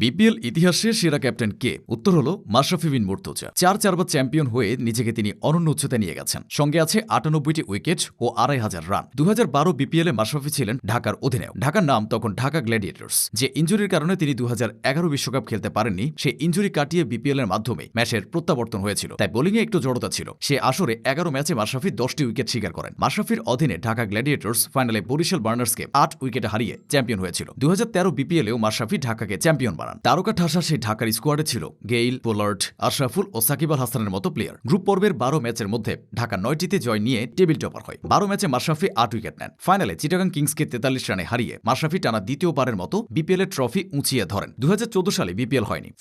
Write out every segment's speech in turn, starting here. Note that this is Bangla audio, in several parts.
বিপিএল ইতিহাসে সেরা ক্যাপ্টেন কে? উত্তর হলো মাশরাফি বিন মুর্তজা। চারবার চ্যাম্পিয়ন হয়ে নিজেকে তিনি অনন্য উচ্চতায় নিয়ে গেছেন। সঙ্গে আছে ৯৮টি উইকেট ও ২৫০০ রান। ২০১২ বিপিএলে মাশরাফি ছিলেন ঢাকার অধিনায়ক। ঢাকার নাম তখন ঢাকা গ্ল্যাডিয়েটর্স। যে ইনজুরির কারণে তিনি ২০১১ বিশ্বকাপ খেলতে পারেননি, সেই ইনজুরি কাটিয়ে বিপিএল এর মাধ্যমে ম্যাচের প্রত্যাবর্তন হয়েছিল। তাই বোলিংয়ে একটু জড়তা ছিল। সে আসরে ১১ ম্যাচে মাশরাফি ১০টি উইকেট শিকার করেন। মাশরাফির অধীনে ঢাকা গ্ল্যাডিয়েটর্স ফাইনালে বরিশাল বার্নার্সকে ৮ উইকেটে হারিয়ে চ্যাম্পিয়ন হয়েছিল। ২০১৩ বিপিএলেও মাশরাফি ঢাকাকে চ্যাম্পিয়ন বানান। তারকা ঠাসা সেই ঢাকার স্কোয়াডে ছিল গেইল, পোলার্ড, আশরাফুল ও সাকিব আল হাসানের মতো প্লেয়ার। গ্রুপ পর্বের ১২ ম্যাচের মধ্যে ঢাকা ৯টিতে জয় নিয়ে টেবিল টপার হয়। ১২ ম্যাচে মাশরাফি ৮ উইকেট নেন। ফাইনালে চিটাগাং কিংসকে ৪৩ রানে হারিয়ে মাশরাফি টানা দ্বিতীয়বারের মতো বিপিএল এর ট্রফি উঁচিয়ে ধরেন। ২০১৪ সালে বিপিএল হয়নি।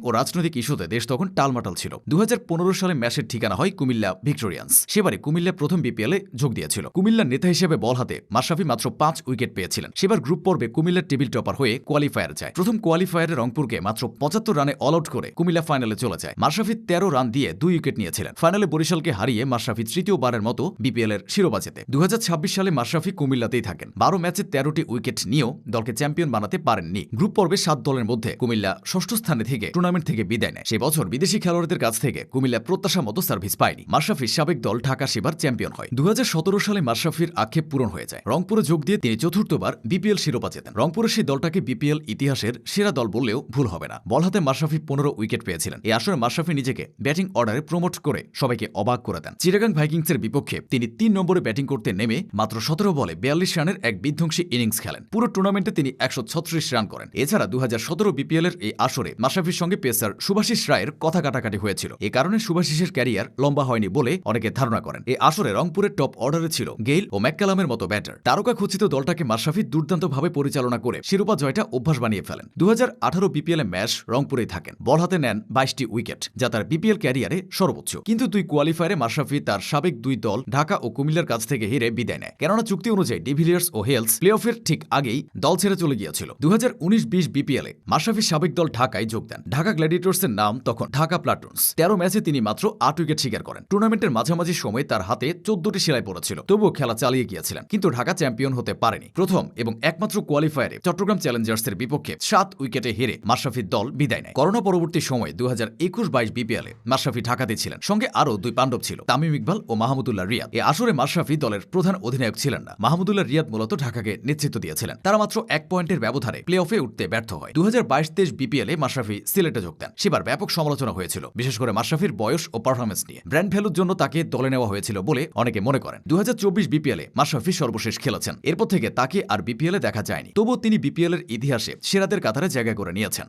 ও রাজনৈতিক ইস্যুতে দেশ তখন টালমাটাল ছিল। ২০১৫ সালে ম্যাচের ঠিকানা হয় কুমিল্লা ভিক্টোরিয়ান্স। সেবারে কুমিল্লা প্রথম বিপিএলে যোগ দিয়েছিল। কুমিল্লার নেতা হিসেবে বল হাতে মাশরাফি মাত্র ৫ উইকেট পেয়েছিলেন। সেবার গ্রুপ পর্বে কুমিল্লার টেবিল টপার হয়ে কোয়ালিফায়ার যায়। প্রথম কোয়ালিফায়ারে রংপুরকে মাত্র ৭৫ রানে অল আউট করে কুমিল্লা ফাইনালে চলে যায়। মাশরাফি ১৩ রান দিয়ে ২ উইকেট নিয়েছিলেন। ফাইনালে বরিশালকে হারিয়ে মাশরাফি তৃতীয়বারের মতো বিপিএল এর শিরোপা জেতে। ২০২৬ সালে মাশরাফি কুমিল্লাতেই থাকেন। ১২ ম্যাচে ১৩টি উইকেট নিয়েও দলকে চ্যাম্পিয়ন বানাতে পারেননি। গ্রুপ পর্বে ৭ দলের মধ্যে কুমিল্লা ষষ্ঠ স্থানে থেকে টুর্নামেন্ট থেকে বিদায় নেয়। সে বছর বিদেশি খেলোয়াড়দের কাছ থেকে কুমিল্লা প্রত্যাশা মতো সার্ভিস পায়নি। মাশরাফির সাবেক দল ঢাকা সেবার চ্যাম্পিয়ন হয়। ২০১৭ সালে মাশরাফির আক্ষেপ পূরণ হয়ে যায়। রংপুরে যোগ দিয়ে তিনি চতুর্থবার বিপিএল শিরোপা জেতেন। রংপুরের সেই দলটাকে বিপিএল ইতিহাসের সেরা দল বললেও ভুল হবে না। বল হাতে মাশরাফি ১৫ উইকেট পেয়েছিলেন। এই আসরে মাশরাফি নিজেকে ব্যাটিং অর্ডারে প্রমোট করে সবাইকে অবাক করে দেন। চিটাগাং ভাইকিংসের বিপক্ষে তিনি ৩ নম্বরে ব্যাটিং করতে নেমে মাত্র ১৭ বলে ৪২ রানের এক বিধ্বংসী ইনিংস খেলেন। পুরো টুর্নামেন্টে তিনি ১৩৬ রান করেন। এছাড়া ২০১৭ বিপিএল এর এই আসরে মাশরাফির সঙ্গে পেসার সুভাশিস রায়ের কথা কাটাকাটি হয়েছিল। এ কারণে সুভাশিসের ক্যারিয়ার লম্বা হয়নি বলে অনেকে ধারণা করেন। এই আসরে রংপুরের টপ অর্ডারে ছিল গেইল ও ম্যাককালামের মতো ব্যাটার। তারকা খচিত দলটাকে মাশরাফি দুর্দান্তভাবে পরিচালনা করে শিরোপা জয়টা অভ্যাস বানিয়ে ফেলেন। ২০১৮ বিপিএল এ ম্যাচ রংপুরেই থাকেন। বল হাতে নেন ২২টি উইকেট, যা তার বিপিএল ক্যারিয়ারে সর্বোচ্চ। কিন্তু ২ কোয়ালিফায়ারে মাশরাফি তার সাবেক ২ দল ঢাকা ও কুমিল্লার কাছ থেকে হেরে বিদায় নেয়। কেননা চুক্তি অনুযায়ী ডিভিলিয়ার্স ও হেলস প্লে অফের ঠিক আগেই দল ছেড়ে চলে গিয়েছিল। ২০১৯-২০ বিপিএল এ মাশরাফির সাবেক দল ঢাকায় যোগ দেন। ঢাকা গ্ল্যাডিয়েটর্সের নাম তখন ঢাকা প্লাটুনস। ১৩ ম্যাচে তিনি মাত্র ৮ উইকেট শিকার করেন। টুর্নামেন্টের মাঝামাঝি সময় তার হাতে ১৪টি সেলাই পড়েছিল, তবুও খেলা চালিয়ে গিয়েছিলেন। কিন্তু ঢাকা চ্যাম্পিয়ন হতে পারেনি। প্রথম এবং একমাত্র কোয়ালিফায়ারে চট্টগ্রাম চ্যালেঞ্জার্সের বিপক্ষে ৭ উইকেটে হেরে মাশরাফির দল বিদায় নেয়। করোনা পরবর্তী সময় ২০২১-২২ বিপিএলে মাশরাফি ঢাকাতে ছিলেন। সঙ্গে আরও ২ পাণ্ডব ছিল, তামিম ইকবাল ও মাহমুদুল্লাহ রিয়াদ। এ আসরে মাশরাফি দলের প্রধান অধিনায়ক ছিলেন না। মাহমুদুল্লাহ রিয়াদ মূলত ঢাকাকে নেতৃত্ব দিয়েছিলেন। তারা মাত্র ১ পয়েন্টের ব্যবধানে প্লে অফে উঠতে ব্যর্থ হয়। ২০২২-২৩ বিপিএলে মাশরাফি সিলেটে যোগ দেন। সেবার ব্যাপক সমালোচনা হয়েছিল, বিশেষ করে মাশরাফির বয়স ও পারফরমেন্স নিয়ে। ব্র্যান্ড ভ্যালুর জন্য তাকে দলে নেওয়া হয়েছিল বলে অনেকে মনে করেন। ২০২৪ বিপিএলে মাশরাফি সর্বশেষ খেলেছেন। এরপর থেকে তাকে আর বিপিএলে দেখা যায়নি। তবুও তিনি বিপিএল এর ইতিহাসে সেরাদের কাতারে জায়গা করে নিয়েছেন।